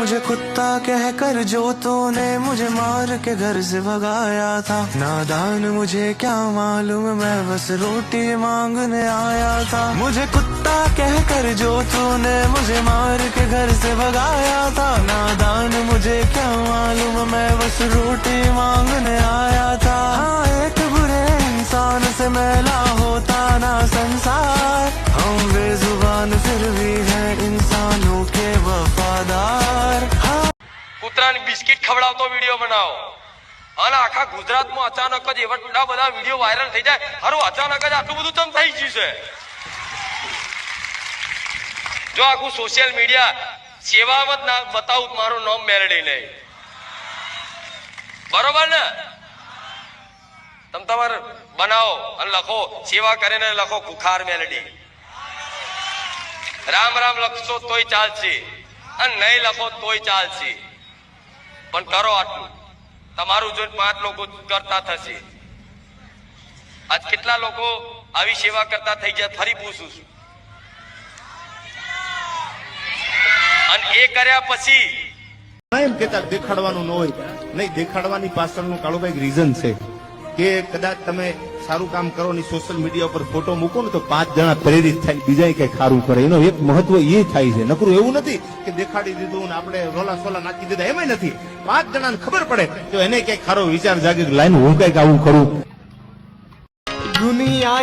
मुझे कुत्ता कहकर जो तूने मुझे मार के घर से भगाया था, नादान मुझे क्या मालूम मैं बस रोटी मांगने आया था। मुझे कुत्ता कहकर जो तूने मुझे मार के घर से भगाया था, नादान मुझे क्या मालूम मैं बस रोटी मांगने आया था। हाँ, एक बुरे इंसान से मैला होता ना संसार, हम बेजुबान फिर भी हैं इंसानों के वफादार। કૂતરાની બિસ્કિટ ખવડાવતો વિડીયો બનાવો અને આખા ગુજરાતમાં અચાનક જ એવા બધા વિડીયો વાયરલ થઈ જાય. હારું, અચાનક જ આટલું બધું ચમ થઈ ગયું છે? જો આખું સોશિયલ મીડિયા સેવામાં જ ના બતાવું, મારું નામ મેલડી નહીં, બરોબર ને? તમે તમારે બનાવો અને લખો, સેવા કરીને લખો કુખાર મેલડી. રામ રામ લખશો તોય ચાલશે અને નહીં લખો તોય ચાલશે, પણ કરો આટલું. તમારું જોઈને 5 લોકો કરતા થશે. આજ કેટલા લોકો આવી સેવા કરતા થઈ ગયા ફરી પૂછું છું. અને એ કર્યા પછી એમ કેતા દેખાડવાનું ન હોય નહીં, દેખાડવાની પાછળનું કાળુભાઈ રીઝન છે કે કદાચ તમે સારું કામ કરો ને સોશિયલ મીડિયા ઉપર ફોટો મૂકો ને તો 5 જણા પ્રેરિત થાય, બીજા કઈ સારું કરે. એનો એક મહત્વ એ થાય છે. નકરું એવું નથી કે દેખાડી દીધું ને આપણે રોલા સોલા નાખી દીધા, એમાં નથી. 5 જણાને ખબર પડે તો એને કઈક સારો વિચાર જાગે, લાઈન હું કઈક આવું કરું. દુનિયા